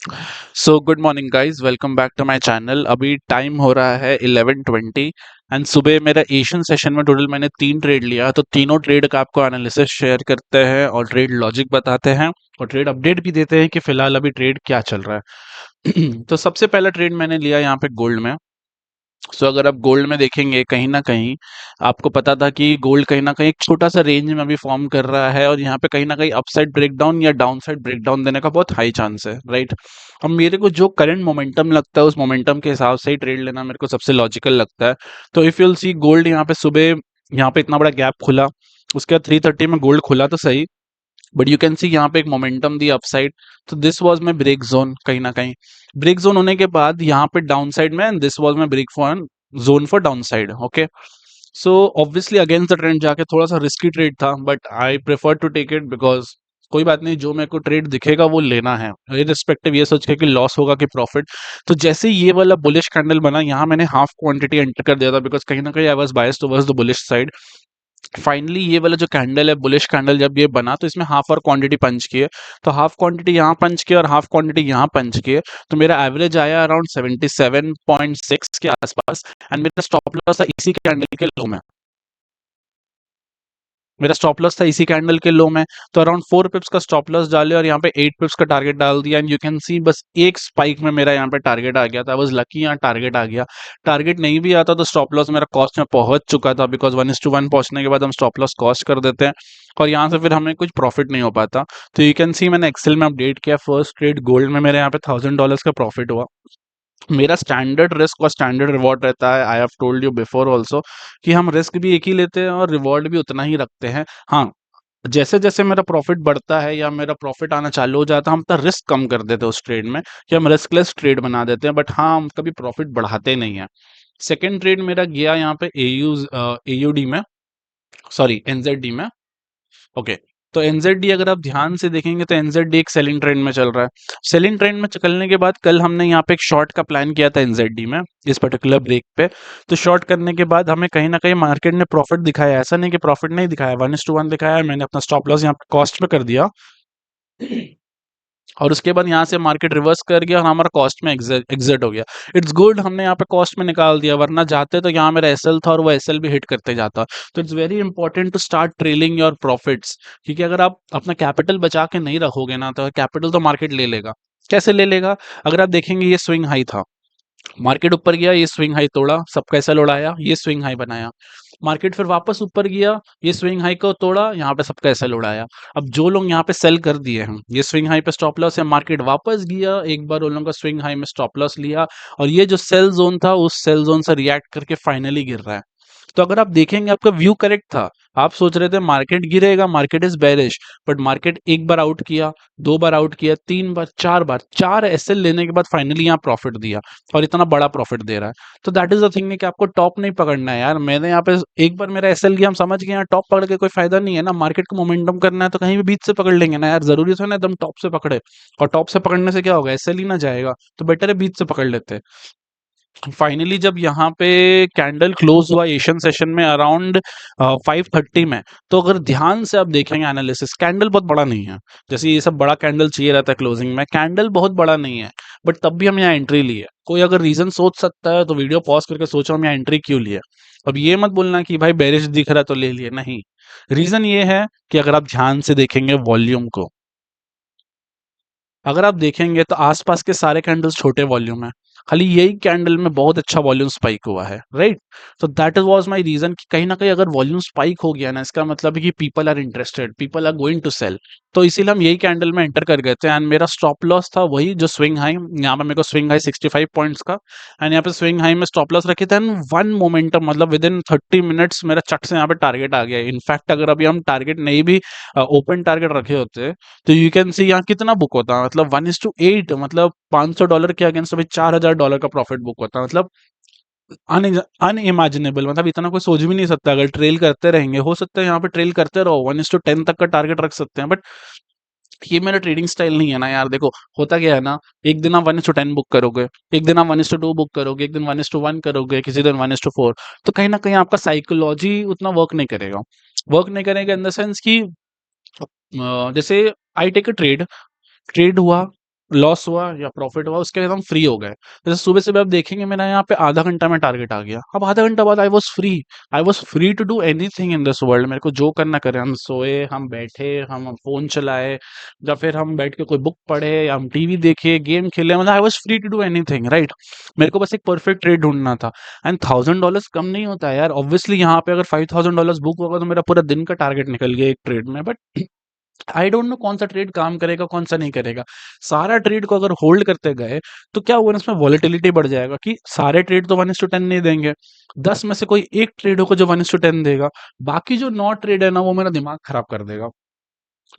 So good morning guys, welcome back to my channel. अभी time हो रहा है 11:20 एंड सुबह मेरा एशियन सेशन में टोटल मैंने 3 ट्रेड लिया। तो तीनों ट्रेड का आपको एनालिसिस शेयर करते हैं और ट्रेड लॉजिक बताते हैं और ट्रेड अपडेट भी देते हैं कि फिलहाल अभी ट्रेड क्या चल रहा है। तो सबसे पहला ट्रेड मैंने लिया यहाँ पे गोल्ड में। सो अगर आप गोल्ड में देखेंगे, कहीं ना कहीं आपको पता था कि गोल्ड कहीं ना कहीं एक छोटा सा रेंज में अभी फॉर्म कर रहा है और यहाँ पे कहीं ना कहीं अपसाइड ब्रेकडाउन या डाउन साइड ब्रेकडाउन देने का बहुत हाई चांस है, राइट। अब मेरे को जो करंट मोमेंटम लगता है उस मोमेंटम के हिसाब से ही ट्रेड लेना मेरे को सबसे लॉजिकल लगता है। तो इफ यूल सी गोल्ड यहाँ पे सुबह यहाँ पे इतना बड़ा गैप खुला, उसके बाद 3:30 में गोल्ड खुला तो सही, बट यू कैन सी यहाँ पे एक मोमेंटम दी अपसाइड। तो this was my break zone, कहीं ना कहीं ब्रेक जोन होने के बाद यहाँ पे डाउन साइड में this was my break for zone for down side. Okay, so obviously against the trend जाके थोड़ा सा रिस्की ट्रेड था, but I prefer to take it because कोई बात नहीं, जो मेरे को ट्रेड दिखेगा वो लेना है इररिस्पेक्टिव ये सोच के कि लॉस होगा कि प्रॉफिट। तो जैसे ये वाला बुलिश कैंडल बना, यहाँ मैंने हाफ क्वांटिटी एंटर कर दिया था बिकॉज कहीं ना कहीं I was biased towards the bullish side. Finally ये वाला जो कैंडल है बुलिश कैंडल, जब ये बना तो इसमें हाफ और क्वांटिटी पंच किए। तो हाफ क्वांटिटी यहाँ पंच किए और हाफ क्वांटिटी यहाँ पंच किए। तो मेरा एवरेज आया अराउंड 77.6 के आसपास एंड मेरा स्टॉप लॉस था इसी कैंडल के लो में। मेरा स्टॉप लॉस था इसी कैंडल के लो में। तो अराउंड 4 पिप्स का स्टॉप लॉस डाले और यहाँ पे 8 पिप्स का टारगेट डाल दिया एंड यू कैन सी बस एक स्पाइक में मेरा यहाँ पे टारगेट आ गया था। बस लकी यहाँ टारगेट आ गया। टारगेट नहीं भी आता तो स्टॉप लॉस मेरा कॉस्ट में पहुंच चुका था बिकॉज 1:1 पहुंचने के बाद हम स्टॉप लॉस कॉस्ट कर देते हैं और यहाँ से फिर हमें कुछ प्रॉफिट नहीं हो पाता। तो यू कैन सी मैंने एक्सेल में अपडेट किया, फर्स्ट ट्रेड गोल्ड में मेरे यहाँ पे $1000 का प्रॉफिट हुआ। मेरा स्टैंडर्ड रिस्क और स्टैंडर्ड रिवॉर्ड रहता है, आई have told you before also कि हम रिस्क भी एक ही लेते हैं और रिवॉर्ड भी उतना ही रखते हैं। हाँ, जैसे जैसे मेरा प्रॉफिट बढ़ता है या मेरा प्रॉफिट आना चालू हो जाता है, हम अपना रिस्क कम कर देते हैं उस ट्रेड में कि हम रिस्कलेस ट्रेड बना देते हैं, बट हाँ हम कभी प्रॉफिट बढ़ाते नहीं है। सेकेंड ट्रेड मेरा गया यहाँ पे एयूडी में, सॉरी एनजेडी में। ओके, तो एनजेडी अगर आप ध्यान से देखेंगे तो एनजेडी एक सेलिंग ट्रेंड में चल रहा है। सेलिंग ट्रेंड में चलने के बाद कल हमने यहाँ पे एक शॉर्ट का प्लान किया था एनजेडी में, इस पर्टिकुलर ब्रेक पे। तो शॉर्ट करने के बाद हमें कहीं ना कहीं मार्केट ने प्रॉफिट दिखाया, ऐसा नहीं कि प्रॉफिट नहीं दिखाया, 1:1 दिखाया है। मैंने अपना स्टॉप लॉस यहाँ पे कॉस्ट पे कर दिया और उसके बाद यहाँ से मार्केट रिवर्स कर गया और हमारा कॉस्ट में एग्जिट हो गया। इट्स गुड, हमने यहाँ पे कॉस्ट में निकाल दिया, वरना जाते तो यहाँ मेरा एसएल था और वो एसएल भी हिट करते जाता। तो it's very important to start trailing your profits, क्योंकि अगर आप अपना कैपिटल बचा के नहीं रखोगे ना तो कैपिटल तो मार्केट ले लेगा। कैसे ले लेगा? अगर आप देखेंगे ये स्विंग हाई था, मार्केट ऊपर गया, ये स्विंग हाई तोड़ा, सबका ऐसा उड़ाया, ये स्विंग हाई बनाया। मार्केट फिर वापस ऊपर गया, ये स्विंग हाई को तोड़ा, यहाँ पे सबका ऐसा उड़ाया। अब जो लोग यहाँ पे सेल कर दिए हैं, ये स्विंग हाई पे स्टॉप लॉस है, मार्केट वापस गया, एक बार उन लोगों का स्विंग हाई में स्टॉप लॉस लिया और ये जो सेल जोन था उस सेल जोन से रिएक्ट करके फाइनली गिर रहा है। तो अगर आप देखेंगे आपका व्यू करेक्ट था, आप सोच रहे थे मार्केट गिरेगा, market is bearish, but market एक बार आउट किया, 2 बार आउट किया, 3 बार, 4 बार, 4 एसएल लेने के बाद फाइनली यहाँ प्रॉफिट दिया और इतना बड़ा प्रॉफिट दे रहा है। तो दैट इज द थिंग कि आपको टॉप नहीं पकड़ना है यार। मैंने यहाँ पे एक बार मेरा एसएल गया, हम समझ गए यहाँ टॉप पकड़ के कोई फायदा नहीं है ना, मार्केट को मोमेंटम करना है तो कहीं भी बीच से पकड़ लेंगे ना यार, जरूरी तो है ना एकदम टॉप से पकड़े। और टॉप से पकड़ने से क्या होगा, एसएल ही ना जाएगा, तो बेटर है बीच से पकड़ लेते। फाइनली जब यहाँ पे कैंडल क्लोज हुआ एशियन सेशन में अराउंड 5:30 में, तो अगर ध्यान से आप देखेंगे एनालिसिस, कैंडल बहुत बड़ा नहीं है। जैसे ये सब बड़ा कैंडल चाहिए रहता है क्लोजिंग में, कैंडल बहुत बड़ा नहीं है, बट तब भी हम यहाँ एंट्री लिए। कोई अगर रीजन सोच सकता है तो वीडियो पॉज करके सोचो हम यहाँ एंट्री क्यों लिए। अब ये मत बोलना कि भाई बेरिश दिख रहा है तो ले लिए, नहीं। रीजन ये है कि अगर आप ध्यान से देखेंगे वॉल्यूम को, अगर आप देखेंगे तो आसपास के सारे कैंडल्स छोटे वॉल्यूम है, खाली यही कैंडल में बहुत अच्छा वॉल्यूम स्पाइक हुआ है, राइट। तो that is was my reason कि कहीं ना कहीं अगर वॉल्यूम स्पाइक हो गया ना, इसका मतलब है कि people are interested, people are going to sell. तो इसीलिए हम यही कैंडल में एंटर कर गए थे एंड मेरा स्टॉप लॉस था वही जो स्विंग हाई, यहाँ पे मेरे को स्विंग हाई 65 पॉइंट्स का एंड यहाँ पे स्विंग हाई में स्टॉप लॉस रखे थे एंड वन मोमेंटम मतलब विद इन 30 मिनट्स मेरा चट से यहाँ पे टारगेट आ गया। इनफैक्ट अगर अभी हम टारगेट नहीं भी ओपन टारगेट रखे होते तो यू कैन सी यहाँ कितना बुक होता, मतलब 1:8, मतलब $500 के अगेंस्ट अभी $4000 का प्रॉफिट बुक होता, मतलब अनइमेजिनेबल। मतलब इतना कोई सोच भी नहीं सकता। अगर ट्रेल करते रहेंगे, हो सकता है यहाँ पे ट्रेल करते रहो, 1:10 तक का टारगेट रख सकते हैं, बट ये मेरा ट्रेडिंग स्टाइल नहीं है ना यार। देखो होता क्या है ना, एक दिन आप 1:10 बुक करोगे, एक दिन आप 1:2 बुक करोगे, एक दिन 1:1 करोगे, किसी दिन 1:4, तो कहीं ना कहीं आपका साइकोलॉजी उतना वर्क नहीं करेगा। वर्क नहीं करेगा इन द सेंस कि जैसे I take a trade, trade हुआ, लॉस हुआ या प्रॉफिट हुआ उसके बाद हम फ्री हो गए। जैसे सुबह-सुबह आप देखेंगे मेरा यहाँ पे आधा घंटा में टारगेट आ गया। अब आधा घंटा बाद I was free to do anything in this world. मेरे को जो करना करे, हम सोए, हम बैठे, हम फ़ोन चलाए या फिर हम बैठ के कोई बुक पढ़े या हम टीवी देखे, गेम खेले, मतलब I was free to do anything, right? मेरे को बस एक परफेक्ट ट्रेड ढूँढना था एंड $1000 कम नहीं होता है यार। ऑब्वियसली यहाँ पे अगर $5000 बुक होगा तो मेरा पूरा दिन का टारगेट निकल गया एक ट्रेड में। बट आई डोंट नो कौन सा ट्रेड काम करेगा, कौन सा नहीं करेगा। सारा ट्रेड को अगर होल्ड करते गए, तो क्या होगा ना, इसमें वॉलेटिलिटी बढ़ जाएगा कि सारे ट्रेड तो 1:10 नहीं देंगे। 10 में से कोई एक ट्रेड होगा जो 1:10 देगा। बाकी जो 9 ट्रेड है ना, वो मेरा दिमाग खराब कर देगा।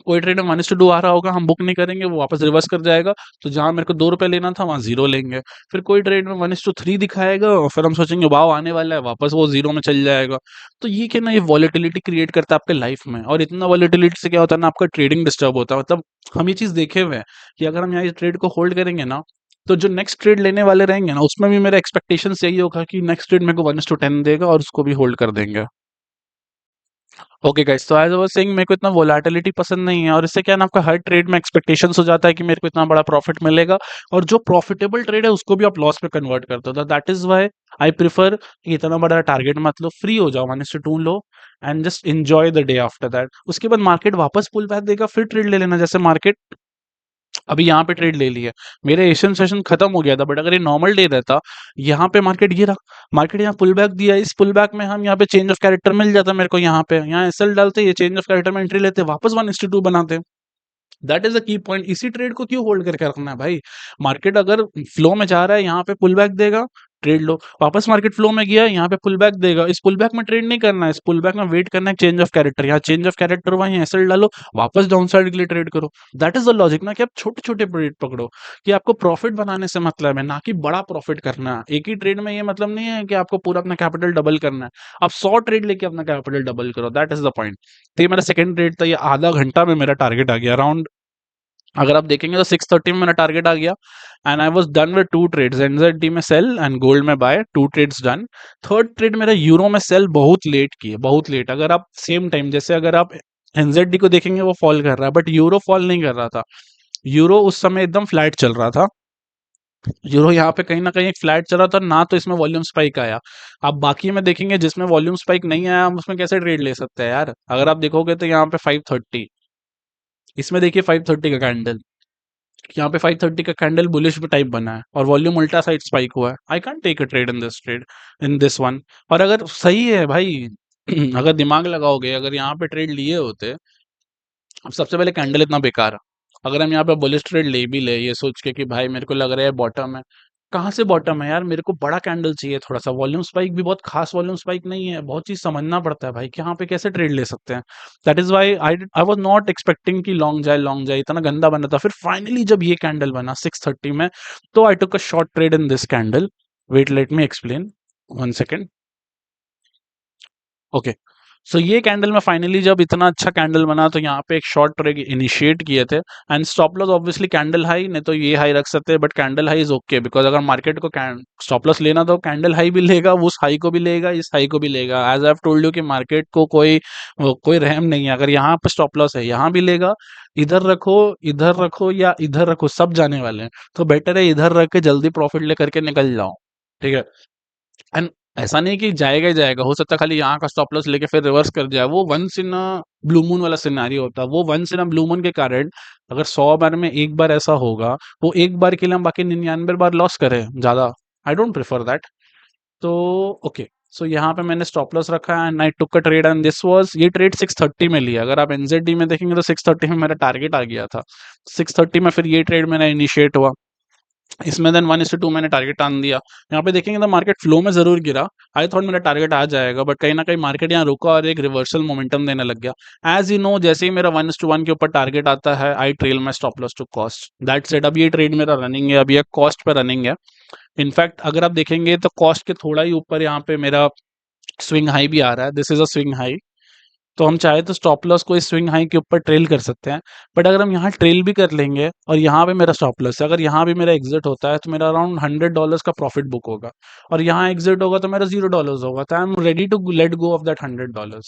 कोई ट्रेड में 1:2 आ रहा होगा, हम बुक नहीं करेंगे, वो वापस रिवर्स कर जाएगा, तो जहाँ मेरे को ₹2 लेना था, वहाँ 0 लेंगे। फिर कोई ट्रेड में 1:3 दिखाएगा और फिर हम सोचेंगे वाओ आने वाला है, वापस वो 0 में चल जाएगा। तो ये क्या ना, ये वॉलेटिलिटी क्रिएट करता है आपके लाइफ में, और इतना वॉलेटिलिटी से क्या होता है ना, आपका ट्रेडिंग डिस्टर्ब होता है। मतलब हम ये चीज़ देखे हुए हैं कि अगर हम यहाँ इस ट्रेड को होल्ड करेंगे ना, तो जो नेक्स्ट ट्रेड लेने वाले रहेंगे ना, उसमें भी मेरा एक्सपेक्टेशंस यही होगा कि नेक्स्ट ट्रेड मेरे को 1:10 देगा और उसको भी होल्ड कर देंगे। ओके गाइस, तो एज़ आई वाज़ सेइंग, मेरे को इतना वोलेटिलिटी पसंद नहीं है, और इससे क्या है ना, आपका हर ट्रेड में एक्सपेक्टेशंस हो जाता है कि मेरे को इतना बड़ा प्रॉफिट मिलेगा, और जो प्रॉफिटेबल ट्रेड है उसको भी आप लॉस में कन्वर्ट करते हो। तो that is why I prefer कि इतना बड़ा टारगेट मत लो, फ्री हो जाओ, 1:2 लो and just enjoy the day after that. उसके बाद मार्केट वापस पुल बैक देगा, फिर ट्रेड ले लेना। जैसे मार्केट अभी यहाँ पे ट्रेड ले लिया, मेरा एशियन सेशन खत्म हो गया था, बट अगर ये नॉर्मल डे रहता, यहाँ पे मार्केट ये रहा, मार्केट यहाँ पुल बैक दिया, इस पुल बैक में हम यहाँ पे चेंज ऑफ कैरेक्टर मिल जाता मेरे को, यहाँ पे यहाँ एसएल डालते, ये चेंज ऑफ कैरेक्टर में एंट्री लेते, वापस 1:2 बनाते। That is the key point. इसी ट्रेड को क्यों होल्ड करके रखना है भाई? मार्केट अगर फ्लो में जा रहा है, यहाँ पे पुल बैक देगा, ट्रेड लो, वापस मार्केट फ्लो में गया, यहाँ पे पुल बैक देगा, इस पुल बैक में ट्रेड नहीं करना है, इस पुल बैक में वेट करना है चेंज ऑफ कैरेक्टर, यहाँ चेंज ऑफ कैरेक्टर हुआ, यहाँ एसएल डालो, वापस डाउन साइड के लिए ट्रेड करो। दैट इज द लॉजिक ना, कि आप छोटे छोटे ट्रेड पकड़ो, कि आपको प्रॉफिट बनाने से मतलब है, ना कि बड़ा प्रॉफिट करना। एक ही ट्रेड में ये मतलब नहीं है कि आपको पूरा अपना कैपिटल डबल करना है। आप 100 ट्रेड लेके अपना कैपिटल डबल करो, दैट इज द पॉइंट। तो ये मेरा सेकंड ट्रेड था, ये आधा घंटा में मेरा टारगेट आ गया अराउंड। अगर आप देखेंगे तो 6:30 में मेरा टारगेट आ गया and I was done with 2 trades, NZD में सेल एंड गोल्ड में buy, 2 trades done. Third trade मेरा यूरो में सेल बहुत लेट की है, बहुत लेट। अगर आप सेम टाइम, जैसे अगर आप एनजेडी को देखेंगे वो फॉल कर रहा है, बट यूरो फॉल नहीं कर रहा था। यूरो उस समय एकदम फ्लैट चल रहा था। यूरो यहाँ पे कहीं ना कहीं एक फ्लैट चल रहा था ना, तो इसमें वॉल्यूम स्पाइक आया। आप बाकी में देखेंगे जिसमें वॉल्यूम स्पाइक नहीं आया, हम उसमें कैसे ट्रेड ले सकते हैं यार? अगर आप देखोगे तो यहाँ पे 530, इसमें देखिए 530 का कैंडल, यहाँ पे 530 का कैंडल बुलिश टाइप बना है और वॉल्यूम उल्टा साइड स्पाइक हुआ है। I can't take a trade in this one. और अगर सही है भाई, अगर दिमाग लगाओगे, अगर यहाँ पे ट्रेड लिए होते, अब सबसे पहले कैंडल इतना बेकार है। अगर हम यहाँ पे बुलिश ट्रेड ले भी ले, ये सोच के कि भाई मेरे को लग रहा है बॉटम है, कहाँ से बॉटम है यार? मेरे को बड़ा कैंडल चाहिए थोड़ा सा, वॉल्यूम स्पाइक भी बहुत खास वॉल्यूम स्पाइक नहीं है, बहुत चीज समझना पड़ता है भाई कि यहाँ पे कैसे ट्रेड ले सकते हैं। That is why I was not expecting कि लॉन्ग जाए, इतना गंदा बना था। फिर फाइनली जब ये कैंडल बना 6:30 में, तो I took a short trade in this candle. Wait, let me explain, 1 second. Okay, so ये कैंडल में फाइनली जब इतना अच्छा कैंडल बना, तो यहाँ पे एक शॉर्ट ट्रेड इनिशिएट किए थे and stop loss obviously candle high, नहीं तो ये हाई रख सकते हैं, but candle high is okay, because अगर मार्केट को स्टॉप लॉस लेना तो कैंडल हाई भी लेगा, उस हाई को भी लेगा, इस हाई को भी लेगा। As I have told you कि मार्केट को कोई रहम नहीं है। अगर यहाँ पे स्टॉप लॉस है, यहाँ भी लेगा, इधर रखो या इधर रखो, सब जाने वाले हैं। तो बेटर है इधर रख के जल्दी प्रॉफिट लेकर के निकल जाओ, ठीक है? एंड ऐसा नहीं कि जाएगा ही जाएगा, हो सकता है खाली यहाँ का स्टॉप लॉस लेके फिर रिवर्स कर जाए। वो once in a blue moon वाला सिनेरियो होता है। वो once in a blue moon के कारण, अगर 100 बार में एक बार ऐसा होगा, वो एक बार के लिए हम बाकी 99 बार लॉस करें ज्यादा, आई डोंट प्रेफर दैट। तो ओके, सो यहाँ पे मैंने स्टॉप लॉस रखा and I took a trade and this was, ये ट्रेड 6:30 में लिया। अगर आप एनजेडी में देखेंगे तो 6:30 में मेरा टारगेट आ गया था। 6:30 में फिर ये ट्रेड मेरा इनिशिएट हुआ, इसमें देन 1:2 मैंने टारगेट टान दिया। यहाँ पे देखेंगे तो मार्केट फ्लो में जरूर गिरा, आई थॉट मेरा टारगेट आ जाएगा, बट कहीं ना कहीं मार्केट यहाँ रुका और एक रिवर्सल मोमेंटम देने लग गया। एज यू नो, जैसे ही मेरा 1:1 के ऊपर टारगेट आता है, I trail my stop loss to cost. That set, अब ये ट्रेड मेरा रनिंग है, अभी ये कॉस्ट पे रनिंग है। इनफैक्ट अगर आप देखेंगे तो कॉस्ट के थोड़ा ही ऊपर यहाँ पे मेरा स्विंग हाई भी आ रहा है, this is a swing high. तो हम चाहे तो स्टॉप लॉस को इस स्विंग हाई के ऊपर ट्रेल कर सकते हैं, बट अगर हम यहाँ ट्रेल भी कर लेंगे और यहाँ पे मेरा स्टॉप लॉस है, अगर यहाँ भी मेरा एग्जिट होता है, तो मेरा अराउंड $100 का प्रॉफिट बुक होगा, और यहाँ एग्जिट होगा तो मेरा $0 होगा, तो I am ready to let go off that $100।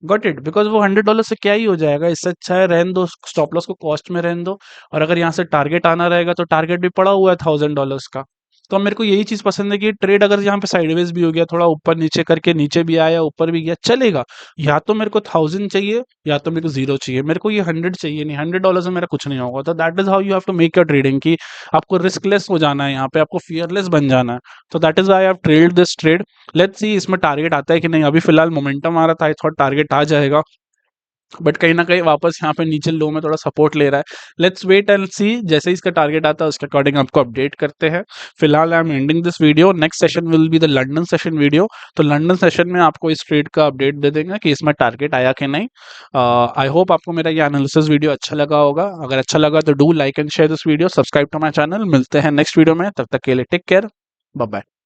Got it, because वो $100 से क्या ही हो जाएगा, इससे अच्छा है रहने दो, स्टॉप लॉस को कॉस्ट में रहने दो। और अगर यहाँ से टारगेट आना रहेगा तो टारगेट भी पड़ा हुआ है $1000 का। तो अब मेरे को यही चीज पसंद है कि ट्रेड अगर यहाँ पे साइडवेज भी हो गया, थोड़ा ऊपर नीचे करके, नीचे भी आया ऊपर भी गया, चलेगा। या तो मेरे को 1000 चाहिए या तो मेरे को जीरो चाहिए, मेरे को ये 100 चाहिए नहीं, $100 से मेरा कुछ नहीं होगा। तो that is how you have to make your trading, कि आपको रिस्कलेस हो जाना है, यहाँ पे आपको फियरलेस बन जाना है। तो that is why I have trailed this trade. Let's see इसमें टारगेट आता है कि नहीं। अभी फिलहाल मोमेंटम आ रहा था, आई थॉट टारगेट आ जाएगा, बट कहीं ना कहीं वापस यहाँ पे नीचे लो में थोड़ा सपोर्ट ले रहा है। लेट्स वेट एंड सी, जैसे ही इसका टारगेट आता है उसके अकॉर्डिंग आपको अपडेट करते हैं। फिलहाल I am ending this video, next session will be the London session video. तो लंदन सेशन में आपको इस ट्रेड का अपडेट दे देंगे कि इसमें टारगेट आया कि नहीं। आई होप आपको मेरा ये एनालिसिस वीडियो अच्छा लगा होगा। अगर अच्छा लगा तो do like and share this video, subscribe to my channel. मिलते हैं नेक्स्ट वीडियो में, तब तक के लिए टेक केयर, बाय बाय।